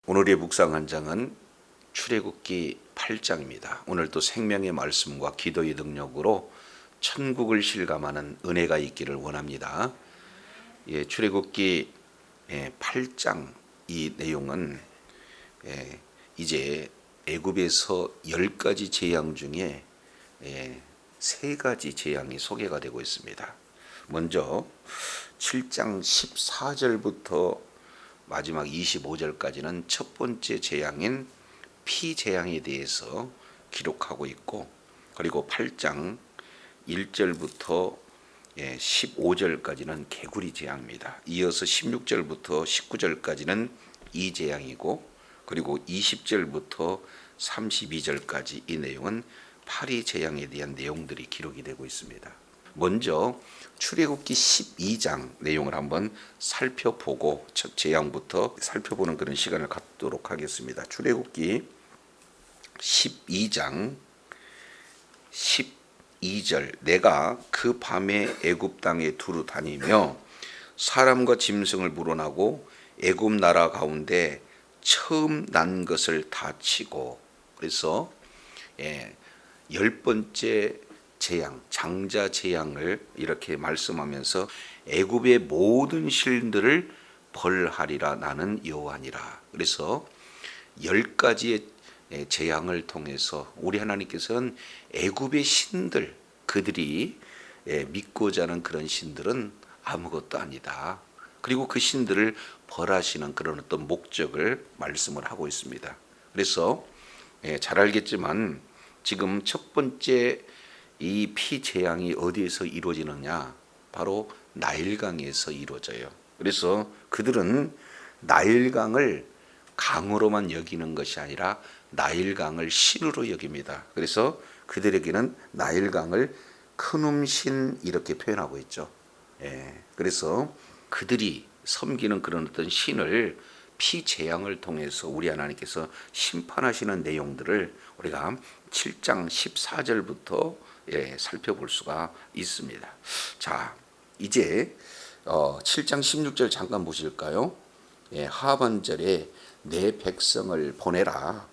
오늘의 묵상 한장은 출애굽기 8장입니다. 오늘도 생명의 말씀과 기도의 능력으로 천국을 실감하는 은혜가 있기를 원합니다. 출애굽기 8장 이 내용은 이제 애굽에서 10가지 재앙 중에 3가지 재앙이 소개가 되고 있습니다. 먼저 7장 14절부터 마지막 25절까지는 첫 번째 재앙인 피재앙에 대해서 기록하고 있고, 그리고 8장 1절부터 15절까지는 개구리 재앙입니다. 이어서 16절부터 19절까지는 이 재앙이고, 그리고 20절부터 32절까지 이 내용은 파리 재앙에 대한 내용들이 기록이 되고 있습니다. 먼저 출애굽기 12장 내용을 한번 살펴보고 첫 재앙부터 살펴보는 그런 시간을 갖도록 하겠습니다. 출애굽기 12장 12절 내가 그 밤에 애굽 땅에 두루 다니며 사람과 짐승을 물어나고 애굽 나라 가운데 처음 난 것을 다 치고, 그래서 10번째 재앙, 장자 재앙을 이렇게 말씀하면서 애굽의 모든 신들을 벌하리라 나는 여호와니라. 그래서 10가지의 재앙을 통해서 우리 하나님께서는 애굽의 신들, 그들이 믿고자 하는 그런 신들은 아무것도 아니다. 그리고 그 신들을 벌하시는 그런 어떤 목적을 말씀을 하고 있습니다. 그래서 잘 알겠지만 지금 첫 번째 이 피재앙이 어디에서 이루어지느냐? 바로 나일강에서 이루어져요. 그래서 그들은 나일강을 강으로만 여기는 것이 아니라 나일강을 신으로 여깁니다. 그래서 그들에게는 나일강을 큰음신 이렇게 표현하고 있죠. 그래서 그들이 섬기는 그런 어떤 신을 피재앙을 통해서 우리 하나님께서 심판하시는 내용들을 우리가 7장 14절부터 살펴볼 수가 있습니다. 자, 이제 7장 16절 잠깐 보실까요? 하반절에 내 백성을 보내라.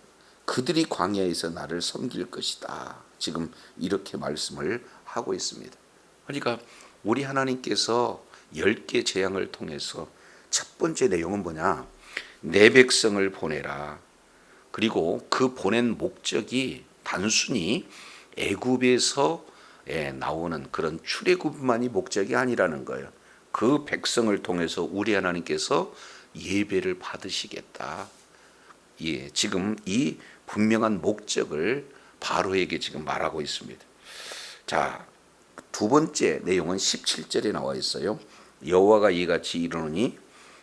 그들이 광야에서 나를 섬길 것이다. 지금 이렇게 말씀을 하고 있습니다. 그러니까 우리 하나님께서 10개 재앙을 통해서 첫 번째 내용은 뭐냐? 내 백성을 보내라. 그리고 그 보낸 목적이 단순히 애굽에서 나오는 그런 출애굽만이 목적이 아니라는 거예요. 그 백성을 통해서 우리 하나님께서 예배를 받으시겠다. 지금 이 분명한 목적을 바로에게 지금 말하고 있습니다. 자, 두 번째 내용은 17절에 나와 있어요. 여호와가 이같이 이르노니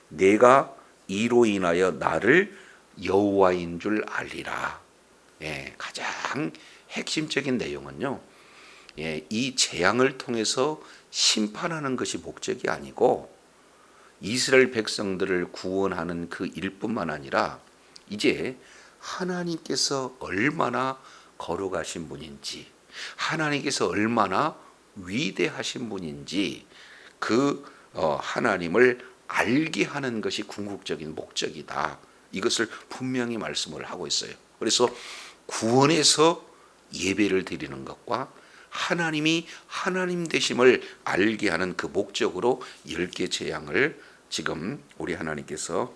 내가 이로 인하여 나를 여호와인 줄 알리라. 가장 핵심적인 내용은요, 이 재앙을 통해서 심판하는 것이 목적이 아니고 이스라엘 백성들을 구원하는 그 일뿐만 아니라 이제 하나님께서 얼마나 거룩하신 분인지, 하나님께서 얼마나 위대하신 분인지 그 하나님을 알게 하는 것이 궁극적인 목적이다. 이것을 분명히 말씀을 하고 있어요. 그래서 구원에서 예배를 드리는 것과 하나님이 하나님 되심을 알게 하는 그 목적으로 10개 재앙을 지금 우리 하나님께서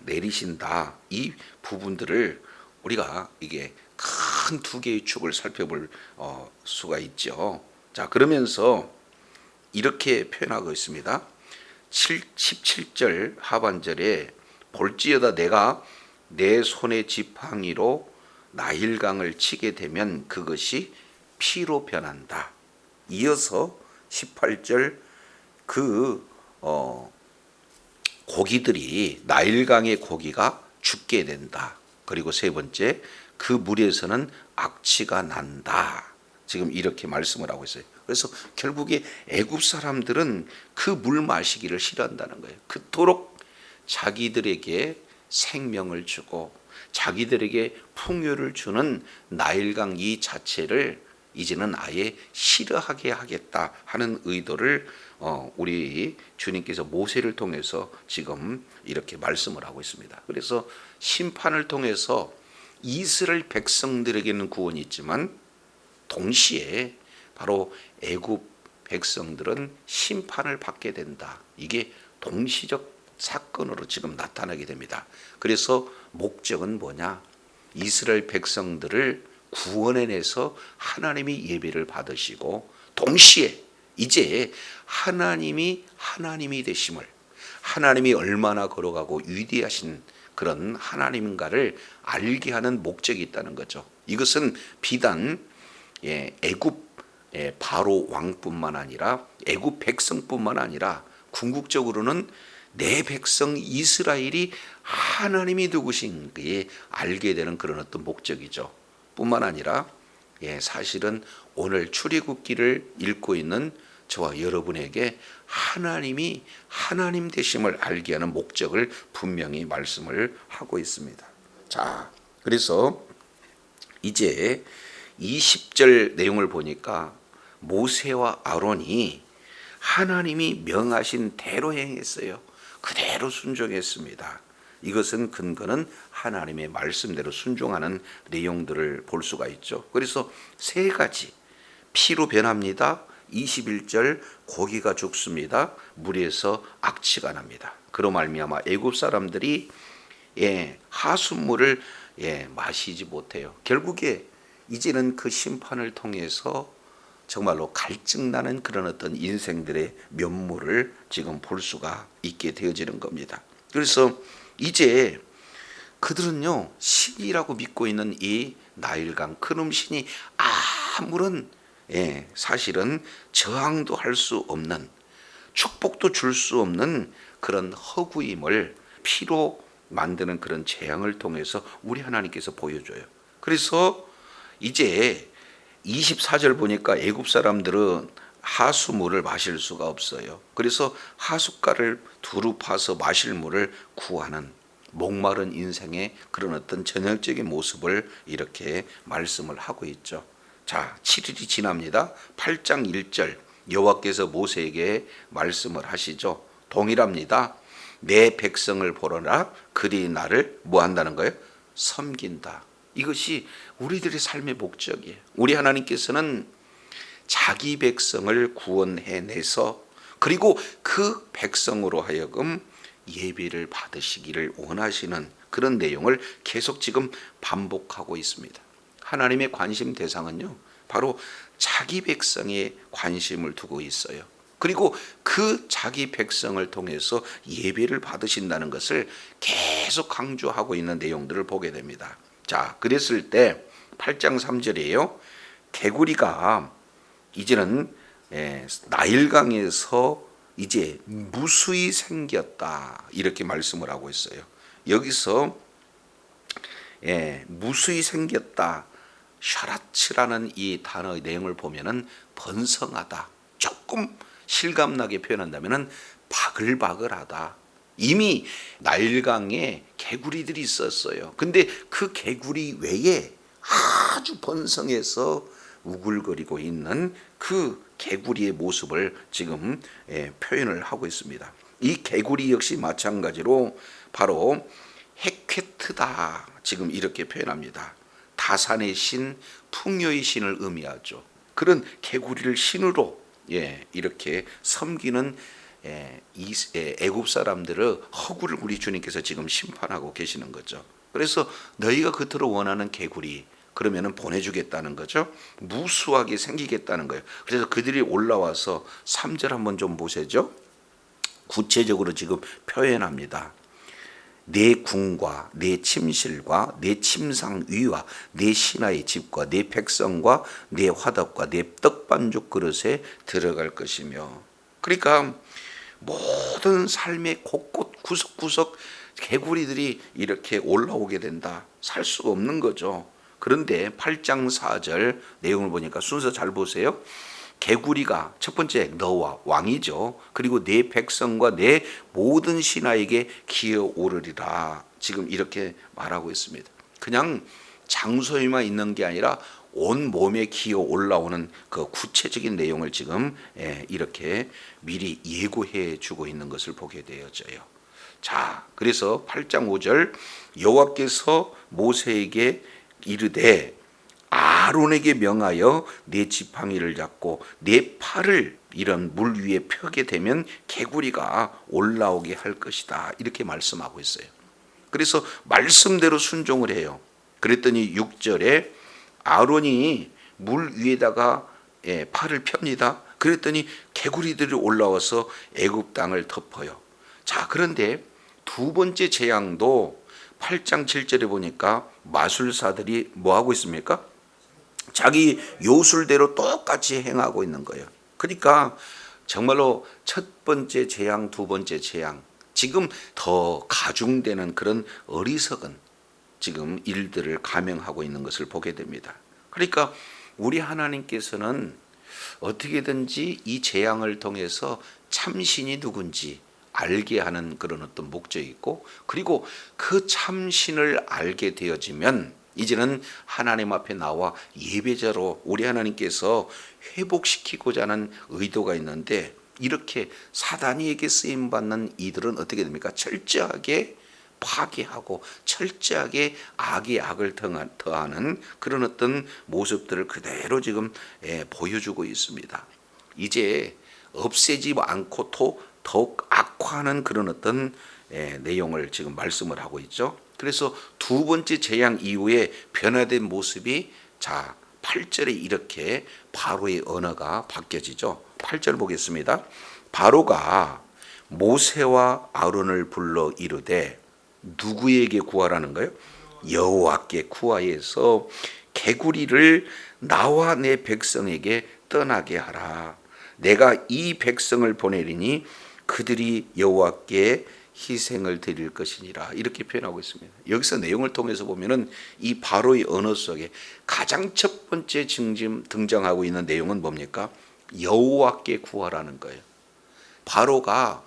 내리신다. 이 부분들을 우리가 이게 큰 두 개의 축을 살펴볼 수가 있죠. 자, 그러면서 이렇게 표현하고 있습니다. 17절 하반절에 볼지어다 내가 내 손의 지팡이로 나일강을 치게 되면 그것이 피로 변한다. 이어서 18절 고기들이 나일강의 고기가 죽게 된다. 그리고 세 번째 그 물에서는 악취가 난다. 지금 이렇게 말씀을 하고 있어요. 그래서 결국에 애굽 사람들은 그 물 마시기를 싫어한다는 거예요. 그토록 자기들에게 생명을 주고 자기들에게 풍요를 주는 나일강 이 자체를 이제는 아예 싫어하게 하겠다 하는 의도를 우리 주님께서 모세를 통해서 지금 이렇게 말씀을 하고 있습니다. 그래서 심판을 통해서 이스라엘 백성들에게는 구원이 있지만 동시에 바로 애굽 백성들은 심판을 받게 된다. 이게 동시적 사건으로 지금 나타나게 됩니다. 그래서 목적은 뭐냐? 이스라엘 백성들을 구원해내서 하나님이 예배를 받으시고 동시에 이제 하나님이 되심을, 하나님이 얼마나 걸어가고 위대하신 그런 하나님인가를 알게 하는 목적이 있다는 거죠. 이것은 비단 애굽 바로 왕뿐만 아니라 애굽 백성뿐만 아니라 궁극적으로는 내 백성 이스라엘이 하나님이 누구신 게 알게 되는 그런 어떤 목적이죠. 뿐만 아니라 사실은 오늘 출애굽기를 읽고 있는 저와 여러분에게 하나님이 하나님 되심을 알게 하는 목적을 분명히 말씀을 하고 있습니다. 자, 그래서 이제 20절 내용을 보니까 모세와 아론이 하나님이 명하신 대로 행했어요. 그대로 순종했습니다. 이것은 근거는 하나님의 말씀대로 순종하는 내용들을 볼 수가 있죠. 그래서 세 가지. 피로 변합니다. 21절 고기가 죽습니다. 물에서 악취가 납니다. 그로 말미암아 애굽 사람들이 하숫물을 마시지 못해요. 결국에 이제는 그 심판을 통해서 정말로 갈증나는 그런 어떤 인생들의 면모를 지금 볼 수가 있게 되어지는 겁니다. 그래서 이제 그들은요, 신이라고 믿고 있는 이 나일강 크눔 신이 아무런 사실은 저항도 할 수 없는, 축복도 줄 수 없는 그런 허구임을 피로 만드는 그런 재앙을 통해서 우리 하나님께서 보여줘요. 그래서 이제 24절 보니까 애굽 사람들은 하수물을 마실 수가 없어요. 그래서 하숫가를 두루 파서 마실 물을 구하는 목마른 인생의 그런 어떤 전형적인 모습을 이렇게 말씀을 하고 있죠. 자, 7일이 지납니다. 8장 1절 여호와께서 모세에게 말씀을 하시죠. 동일합니다. 내 백성을 보러라. 그리 나를 뭐 한다는 거예요? 섬긴다. 이것이 우리들의 삶의 목적이에요. 우리 하나님께서는 자기 백성을 구원해내서 그리고 그 백성으로 하여금 예배를 받으시기를 원하시는 그런 내용을 계속 지금 반복하고 있습니다. 하나님의 관심 대상은요, 바로 자기 백성에 관심을 두고 있어요. 그리고 그 자기 백성을 통해서 예배를 받으신다는 것을 계속 강조하고 있는 내용들을 보게 됩니다. 자, 그랬을 때 8장 3절이에요. 개구리가 이제는 나일강에서 이제 무수히 생겼다 이렇게 말씀을 하고 있어요. 여기서 무수히 생겼다, 샤라츠라는 이 단어의 내용을 보면은 번성하다, 조금 실감나게 표현한다면은 바글바글하다. 이미 나일강에 개구리들이 있었어요. 근데 그 개구리 외에 아주 번성해서 우글거리고 있는 그 개구리의 모습을 지금 표현을 하고 있습니다. 이 개구리 역시 마찬가지로 바로 헤케트다 지금 이렇게 표현합니다. 다산의 신, 풍요의 신을 의미하죠. 그런 개구리를 신으로 이렇게 섬기는 애굽 사람들의 허구를 우리 주님께서 지금 심판하고 계시는 거죠. 그래서 너희가 그토록 원하는 개구리 그러면은 보내주겠다는 거죠. 무수하게 생기겠다는 거예요. 그래서 그들이 올라와서 3절 한번 좀 보세요. 구체적으로 지금 표현합니다. 내 궁과 내 침실과 내 침상 위와 내 신하의 집과 내 백성과 내 화덕과 내 떡반죽 그릇에 들어갈 것이며, 그러니까 모든 삶의 곳곳 구석구석 개구리들이 이렇게 올라오게 된다. 살 수가 없는 거죠. 그런데 8장 4절 내용을 보니까 순서 잘 보세요. 개구리가 첫 번째 너와 왕이죠. 그리고 내 백성과 내 모든 신하에게 기어오르리라. 지금 이렇게 말하고 있습니다. 그냥 장소에만 있는 게 아니라 온 몸에 기어 올라오는 그 구체적인 내용을 지금 이렇게 미리 예고해 주고 있는 것을 보게 되어져요. 자, 그래서 8장 5절 여호와께서 모세에게 이르되 아론에게 명하여 내 지팡이를 잡고 내 팔을 이런 물 위에 펴게 되면 개구리가 올라오게 할 것이다. 이렇게 말씀하고 있어요. 그래서 말씀대로 순종을 해요. 그랬더니 6절에 아론이 물 위에다가 팔을 펴니다. 그랬더니 개구리들이 올라와서 애굽 땅을 덮어요. 자, 그런데 두 번째 재앙도 8장 7절에 보니까 마술사들이 뭐 하고 있습니까? 자기 요술대로 똑같이 행하고 있는 거예요. 그러니까 정말로 첫 번째 재앙, 두 번째 재앙, 지금 더 가중되는 그런 어리석은 지금 일들을 감행하고 있는 것을 보게 됩니다. 그러니까 우리 하나님께서는 어떻게든지 이 재앙을 통해서 참신이 누군지 알게 하는 그런 어떤 목적이 있고, 그리고 그 참신을 알게 되어지면 이제는 하나님 앞에 나와 예배자로 우리 하나님께서 회복시키고자 하는 의도가 있는데, 이렇게 사단이에게 쓰임받는 이들은 어떻게 됩니까? 철저하게 파괴하고 철저하게 악의 악을 더하는 그런 어떤 모습들을 그대로 지금 보여주고 있습니다. 이제 없애지 않고 더욱 악화하는 그런 어떤 내용을 지금 말씀을 하고 있죠. 그래서 두 번째 재앙 이후에 변화된 모습이, 자 8절에 이렇게 바로의 언어가 바뀌어지죠. 8절 보겠습니다. 바로가 모세와 아론을 불러 이르되, 누구에게 구하라는 거예요? 여호와께 구하여서 개구리를 나와 내 백성에게 떠나게 하라. 내가 이 백성을 보내리니 그들이 여호와께 희생을 드릴 것이니라. 이렇게 표현하고 있습니다. 여기서 내용을 통해서 보면은 이 바로의 언어 속에 가장 첫 번째 등장하고 있는 내용은 뭡니까? 여호와께 구하라는 거예요. 바로가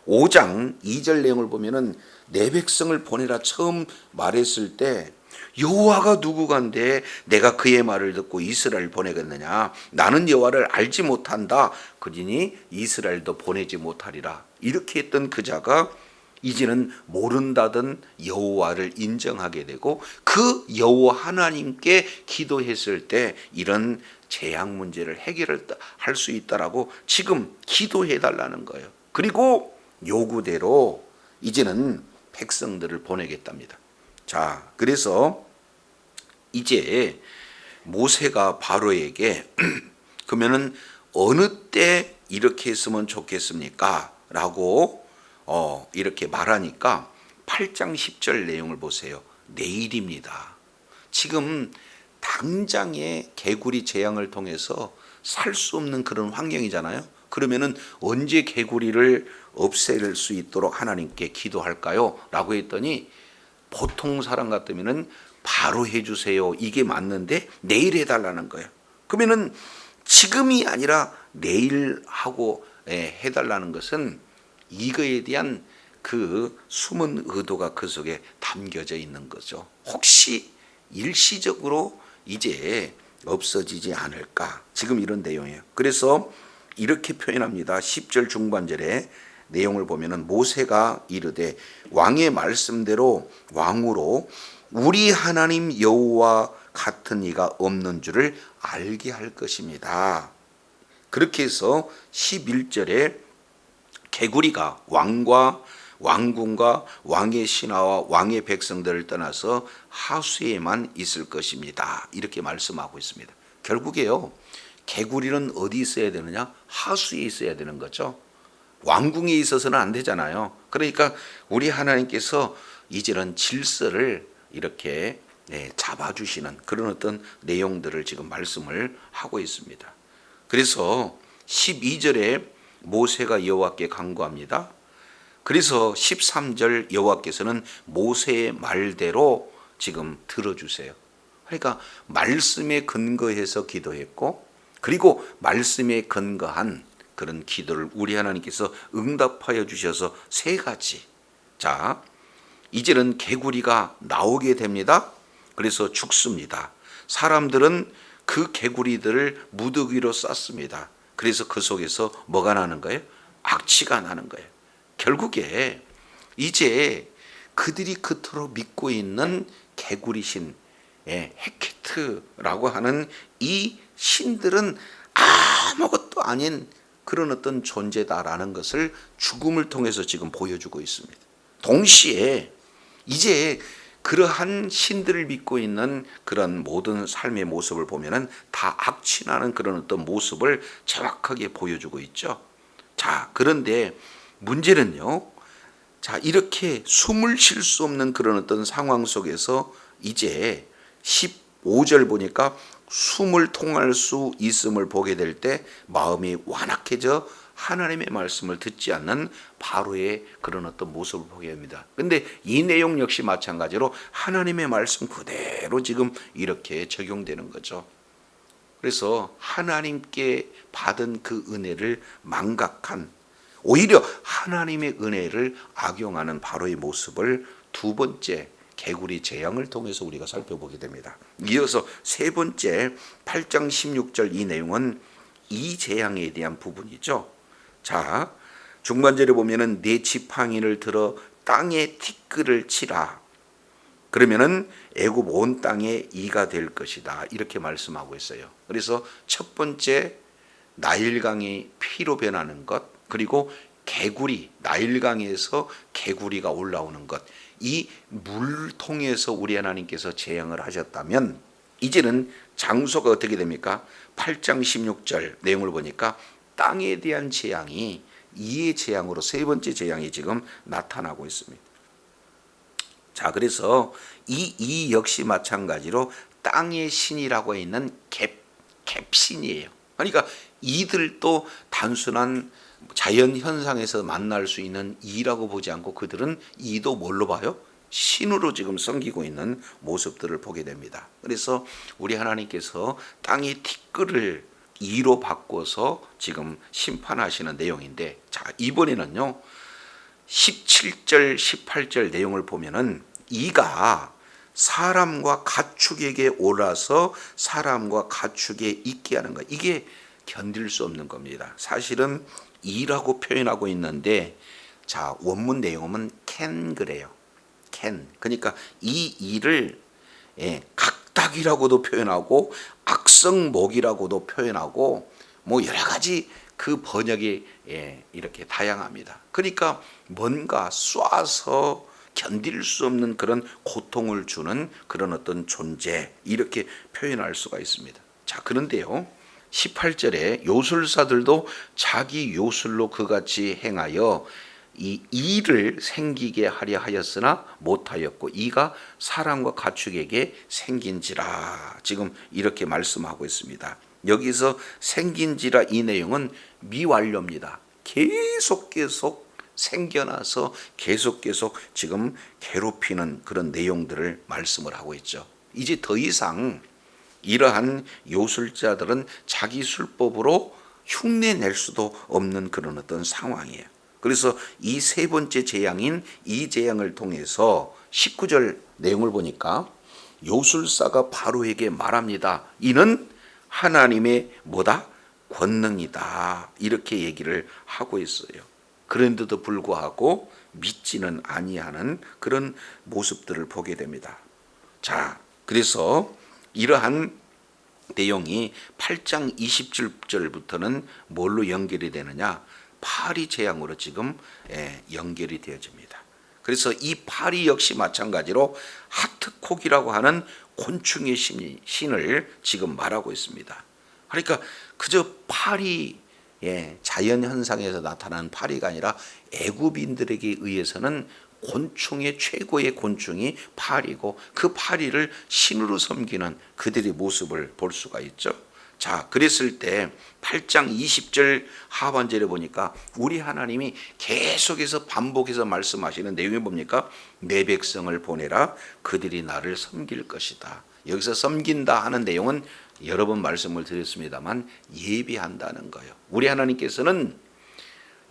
5장 2절 내용을 보면은 내 백성을 보내라 처음 말했을 때, 여호와가 누구간데 내가 그의 말을 듣고 이스라엘 보내겠느냐? 나는 여호와를 알지 못한다. 그러니 이스라엘도 보내지 못하리라. 이렇게 했던 그 자가 이제는 모른다던 여호와를 인정하게 되고, 그 여호와 하나님께 기도했을 때 이런 재앙 문제를 해결할 수 있다라고 지금 기도해 달라는 거예요. 그리고 요구대로 이제는 백성들을 보내겠답니다. 자, 그래서 이제 모세가 바로에게 그러면은 어느 때 이렇게 했으면 좋겠습니까? 라고 이렇게 말하니까 8장 10절 내용을 보세요. 내일입니다. 지금 당장의 개구리 재앙을 통해서 살 수 없는 그런 환경이잖아요. 그러면은 언제 개구리를 없앨 수 있도록 하나님께 기도할까요? 라고 했더니 보통 사람 같으면은 바로 해주세요. 이게 맞는데 내일 해달라는 거예요. 그러면은 지금이 아니라 내일 하고 해달라는 것은 이거에 대한 그 숨은 의도가 그 속에 담겨져 있는 거죠. 혹시 일시적으로 이제 없어지지 않을까? 지금 이런 내용이에요. 그래서 이렇게 표현합니다. 10절 중반절에 내용을 보면은 모세가 이르되 왕의 말씀대로 왕으로 우리 하나님 여호와 같은 이가 없는 줄을 알게 할 것입니다. 그렇게 해서 11절에 개구리가 왕과 왕궁과 왕의 신하와 왕의 백성들을 떠나서 하수에만 있을 것입니다. 이렇게 말씀하고 있습니다. 결국에요, 개구리는 어디 있어야 되느냐? 하수에 있어야 되는 거죠. 왕궁에 있어서는 안 되잖아요. 그러니까 우리 하나님께서 이제는 질서를 이렇게 잡아주시는 그런 어떤 내용들을 지금 말씀을 하고 있습니다. 그래서 12절에 모세가 여호와께 간구합니다. 그래서 13절 여호와께서는 모세의 말대로 지금 들어주세요. 그러니까 말씀에 근거해서 기도했고, 그리고 말씀에 근거한 그런 기도를 우리 하나님께서 응답하여 주셔서 세 가지. 자, 이제는 개구리가 나오게 됩니다. 그래서 죽습니다. 사람들은 그 개구리들을 무더기로 쌌습니다. 그래서 그 속에서 뭐가 나는 거예요? 악취가 나는 거예요. 결국에 이제 그들이 그토록 믿고 있는 개구리 신, 헤케트라고 하는 이 신들은 아무것도 아닌 그런 어떤 존재다라는 것을 죽음을 통해서 지금 보여주고 있습니다. 동시에 이제 그러한 신들을 믿고 있는 그런 모든 삶의 모습을 보면은 다 악취나는 그런 어떤 모습을 정확하게 보여주고 있죠. 자, 그런데 문제는요. 자, 이렇게 숨을 쉴 수 없는 그런 어떤 상황 속에서 이제 15절 보니까 숨을 통할 수 있음을 보게 될 때 마음이 완악해져 하나님의 말씀을 듣지 않는 바로의 그런 어떤 모습을 보게 됩니다. 근데 이 내용 역시 마찬가지로 하나님의 말씀 그대로 지금 이렇게 적용되는 거죠. 그래서 하나님께 받은 그 은혜를 망각한, 오히려 하나님의 은혜를 악용하는 바로의 모습을 두 번째 개구리 재앙을 통해서 우리가 살펴보게 됩니다. 이어서 세 번째 8장 16절 이 내용은 이 재앙에 대한 부분이죠. 자, 중반절에 보면은 내 지팡이를 들어 땅에 티끌을 치라. 그러면은 애굽 온 땅에 이가 될 것이다. 이렇게 말씀하고 있어요. 그래서 첫 번째 나일강이 피로 변하는 것, 그리고 개구리, 나일강에서 개구리가 올라오는 것, 이 물통에서 우리 하나님께서 재앙을 하셨다면 이제는 장소가 어떻게 됩니까? 8장 16절 내용을 보니까 땅에 대한 재앙이 이의 재앙으로 세 번째 재앙이 지금 나타나고 있습니다. 자, 그래서 이 역시 마찬가지로 땅의 신이라고 있는 갭신이에요. 그러니까 이들도 단순한 자연 현상에서 만날 수 있는 이라고 보지 않고 그들은 이도 뭘로 봐요? 신으로 지금 섬기고 있는 모습들을 보게 됩니다. 그래서 우리 하나님께서 땅의 티끌을 이로 바꿔서 지금 심판하시는 내용인데, 자, 이번에는요 17절 18절 내용을 보면은 이가 사람과 가축에게 올라서 사람과 가축에 있게 하는 것, 이게 견딜 수 없는 겁니다. 사실은 이라고 표현하고 있는데, 자, 원문 내용은 캔 그래요. 캔. 그러니까 이 이를 각닭이라고도 표현하고 악성목이라고도 표현하고 뭐 여러 가지 그 번역이 이렇게 다양합니다. 그러니까 뭔가 쏴서 견딜 수 없는 그런 고통을 주는 그런 어떤 존재, 이렇게 표현할 수가 있습니다. 자, 그런데요 18절에 요술사들도 자기 요술로 그같이 행하여 이 이를 생기게 하려 하였으나 못하였고 이가 사람과 가축에게 생긴지라, 지금 이렇게 말씀하고 있습니다. 여기서 생긴지라 이 내용은 미완료입니다. 계속 생겨나서 계속 지금 괴롭히는 그런 내용들을 말씀을 하고 있죠. 이제 더 이상 이러한 요술자들은 자기 술법으로 흉내낼 수도 없는 그런 어떤 상황이에요. 그래서 이 세 번째 재앙인 이 재앙을 통해서 19절 내용을 보니까 요술사가 바로에게 말합니다. 이는 하나님의 뭐다? 권능이다. 이렇게 얘기를 하고 있어요. 그런데도 불구하고 믿지는 아니하는 그런 모습들을 보게 됩니다. 자, 그래서 이러한 내용이 8장 20절부터는 뭘로 연결이 되느냐? 파리 재앙으로 지금 연결이 되어집니다. 그래서 이 파리 역시 마찬가지로 하트콕이라고 하는 곤충의 신을 지금 말하고 있습니다. 그러니까 그저 파리, 자연 현상에서 나타나는 파리가 아니라 애굽인들에게 의해서는 곤충의 최고의 곤충이 파리고 그 파리를 신으로 섬기는 그들의 모습을 볼 수가 있죠. 자, 그랬을 때 8장 20절 하반절에 보니까 우리 하나님이 계속해서 반복해서 말씀하시는 내용이 뭡니까? 내 백성을 보내라, 그들이 나를 섬길 것이다. 여기서 섬긴다 하는 내용은 여러 번 말씀을 드렸습니다만 예비한다는 거예요. 우리 하나님께서는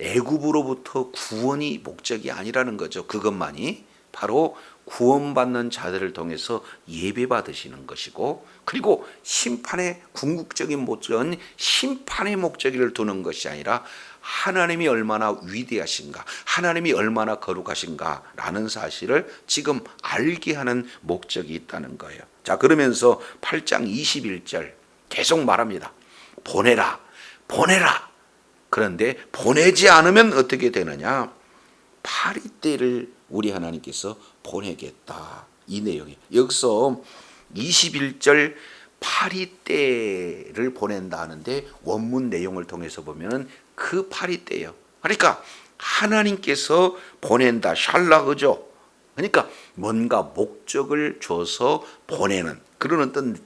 애굽으로부터 구원이 목적이 아니라는 거죠. 그것만이 바로 구원받는 자들을 통해서 예배 받으시는 것이고, 그리고 심판의 궁극적인 목적은 심판의 목적을 두는 것이 아니라 하나님이 얼마나 위대하신가, 하나님이 얼마나 거룩하신가라는 사실을 지금 알게 하는 목적이 있다는 거예요. 자, 그러면서 8장 21절 계속 말합니다. 보내라, 보내라. 그런데 보내지 않으면 어떻게 되느냐? 파리떼를 우리 하나님께서 보내겠다. 이 내용이 여기서 21절 파리떼를 보낸다 하는데 원문 내용을 통해서 보면은 그 파리떼예요. 그러니까 하나님께서 보낸다, 샬라그죠. 그러니까 뭔가 목적을 줘서 보내는 그런 어떤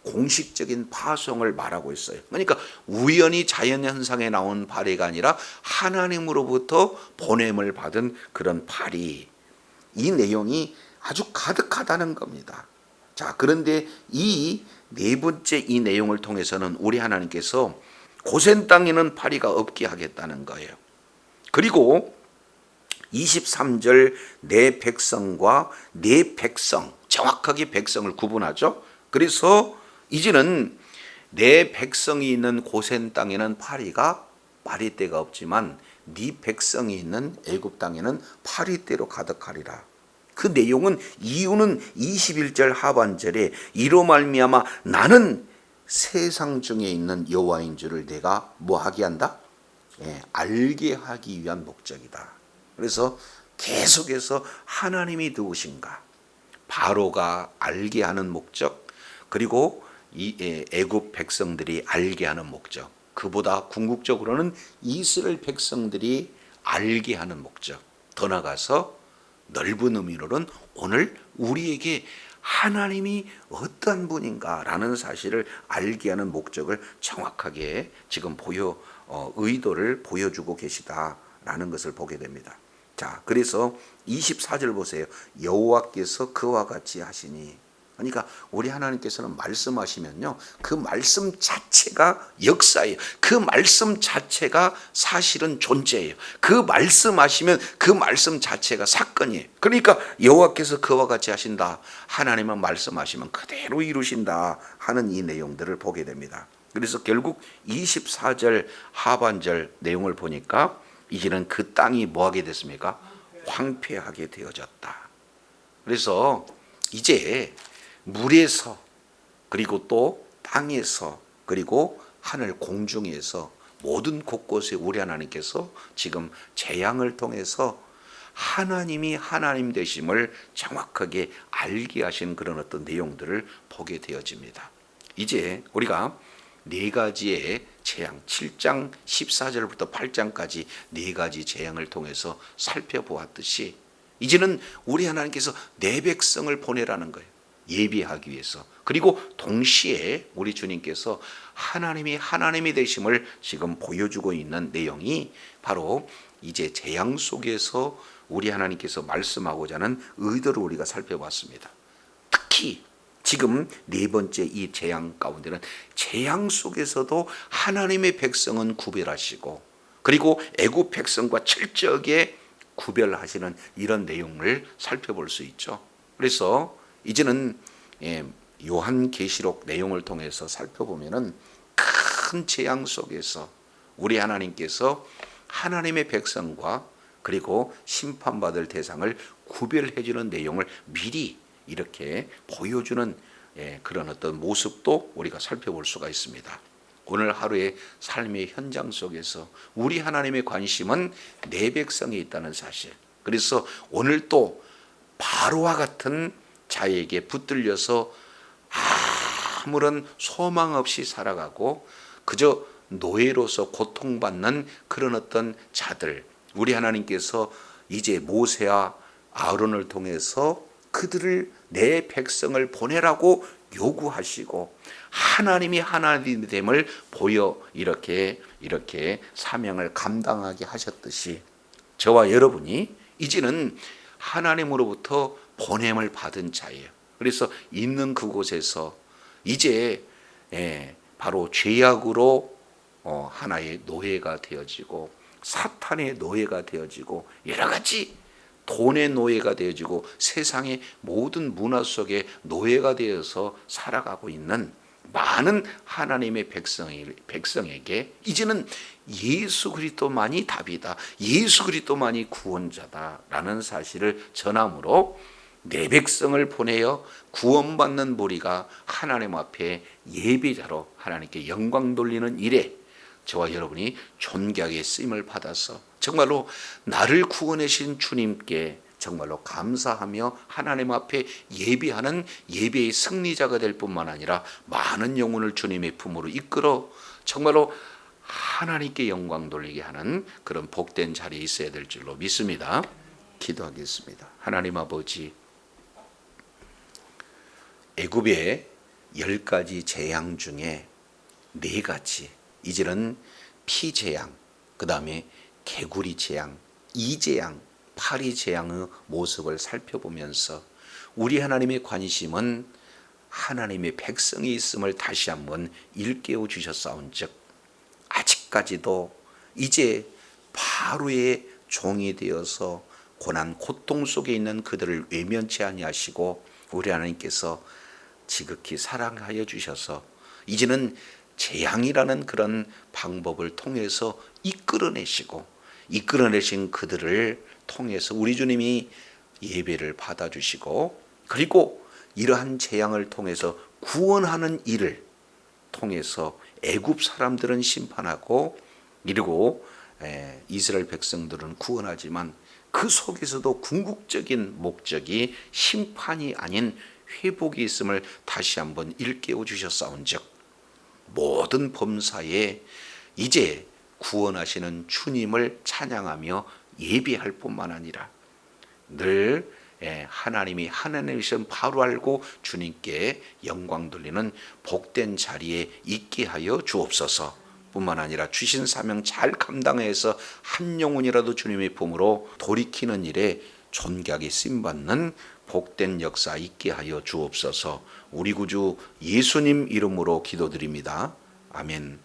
공식적인 파송을 말하고 있어요. 그러니까 우연히 자연현상에 나온 파리가 아니라 하나님으로부터 보냄을 받은 그런 파리. 이 내용이 아주 가득하다는 겁니다. 자, 그런데 이 네 번째 이 내용을 통해서는 우리 하나님께서 고센 땅에는 파리가 없게 하겠다는 거예요. 그리고 23절 내 백성과 내 백성, 정확하게 백성을 구분하죠. 그래서 이제는 내 백성이 있는 고센 땅에는 파리떼가 없지만 네 백성이 있는 애굽 땅에는 파리떼로 가득하리라. 그 내용은 이유는 21절 하반절에 이로 말미암아 나는 세상 중에 있는 여호와인 줄을 내가 뭐하게 한다? 알게 하기 위한 목적이다. 그래서 계속해서 하나님이 누구신가? 바로가 알게 하는 목적, 그리고 이 애굽 백성들이 알게 하는 목적, 그보다 궁극적으로는 이스라엘 백성들이 알게 하는 목적, 더 나아가서 넓은 의미로는 오늘 우리에게 하나님이 어떤 분인가라는 사실을 알게 하는 목적을 정확하게 지금 의도를 보여주고 계시다라는 것을 보게 됩니다. 자, 그래서 24절 보세요. 여호와께서 그와 같이 하시니. 그러니까 우리 하나님께서는 말씀하시면요, 그 말씀 자체가 역사예요. 그 말씀 자체가 사실은 존재예요. 그 말씀하시면 그 말씀 자체가 사건이에요. 그러니까 여호와께서 그와 같이 하신다. 하나님은 말씀하시면 그대로 이루신다 하는 이 내용들을 보게 됩니다. 그래서 결국 24절 하반절 내용을 보니까 이제는 그 땅이 뭐하게 됐습니까? 황폐하게 되어졌다. 그래서 이제 물에서, 그리고 또 땅에서, 그리고 하늘 공중에서 모든 곳곳에 우리 하나님께서 지금 재앙을 통해서 하나님이 하나님 되심을 정확하게 알게 하신 그런 어떤 내용들을 보게 되어집니다. 이제 우리가 네 가지의 재앙, 7장 14절부터 8장까지 네 가지 재앙을 통해서 살펴보았듯이 이제는 우리 하나님께서 내 백성을 보내라는 거예요. 예비하기 위해서. 그리고 동시에 우리 주님께서 하나님이 되심을 지금 보여주고 있는 내용이 바로 이제 재앙 속에서 우리 하나님께서 말씀하고자 하는 의도를 우리가 살펴봤습니다. 특히 지금 네 번째 이 재앙 가운데는 재앙 속에서도 하나님의 백성은 구별하시고, 그리고 애굽 백성과 철저하게 구별하시는 이런 내용을 살펴볼 수 있죠. 그래서 이제는 요한계시록 내용을 통해서 살펴보면은 큰 재앙 속에서 우리 하나님께서 하나님의 백성과 그리고 심판받을 대상을 구별해 주는 내용을 미리 이렇게 보여주는 그런 어떤 모습도 우리가 살펴볼 수가 있습니다. 오늘 하루의 삶의 현장 속에서 우리 하나님의 관심은 내 백성에 있다는 사실. 그래서 오늘 또 바로와 같은 자에게 붙들려서 아무런 소망 없이 살아가고 그저 노예로서 고통받는 그런 어떤 자들, 우리 하나님께서 이제 모세와 아론을 통해서 그들을 내 백성을 보내라고 요구하시고 하나님이 하나님됨을 보여 이렇게 사명을 감당하게 하셨듯이 저와 여러분이 이제는 하나님으로부터 보냄을 받은 자예요. 그래서 있는 그곳에서 이제 바로 죄악으로 하나의 노예가 되어지고 사탄의 노예가 되어지고 여러 가지 돈의 노예가 되어지고 세상의 모든 문화 속에 노예가 되어서 살아가고 있는 많은 하나님의 백성에게 이제는 예수 그리스도만이 답이다, 예수 그리스도만이 구원자다라는 사실을 전함으로 내 백성을 보내어 구원받는 무리가 하나님 앞에 예배자로 하나님께 영광 돌리는 일에 저와 여러분이 존귀하게 쓰임을 받아서 정말로 나를 구원해 주신 주님께 정말로 감사하며 하나님 앞에 예배하는 예배의 승리자가 될 뿐만 아니라 많은 영혼을 주님의 품으로 이끌어 정말로 하나님께 영광 돌리게 하는 그런 복된 자리에 있어야 될 줄로 믿습니다. 기도하겠습니다. 하나님 아버지, 애굽의 10가지 재앙 중에 4가지, 이제는 피재앙, 그 다음에 개구리 재앙, 이재앙, 파리 재앙의 모습을 살펴보면서 우리 하나님의 관심은 하나님의 백성이 있음을 다시 한번 일깨워 주셨사온즉 아직까지도 이제 바로의 종이 되어서 고난 고통 속에 있는 그들을 외면치 아니하시고 우리 하나님께서 지극히 사랑하여 주셔서 이제는 재앙이라는 그런 방법을 통해서 이끌어내신 그들을 통해서 우리 주님이 예배를 받아주시고, 그리고 이러한 재앙을 통해서 구원하는 일을 통해서 애굽 사람들은 심판하고 그리고 이스라엘 백성들은 구원하지만 그 속에서도 궁극적인 목적이 심판이 아닌 회복이 있음을 다시 한번 일깨워 주셨사온즉 모든 범사에 이제 구원하시는 주님을 찬양하며 예배할 뿐만 아니라 늘 하나님이 하나님이신 바로 알고 주님께 영광 돌리는 복된 자리에 있게 하여 주옵소서. 뿐만 아니라 주신 사명 잘 감당해서 한 영혼이라도 주님의 품으로 돌이키는 일에 존귀하게 쓰임받는 복된 역사 있게 하여 주옵소서. 우리 구주 예수님 이름으로 기도드립니다. 아멘.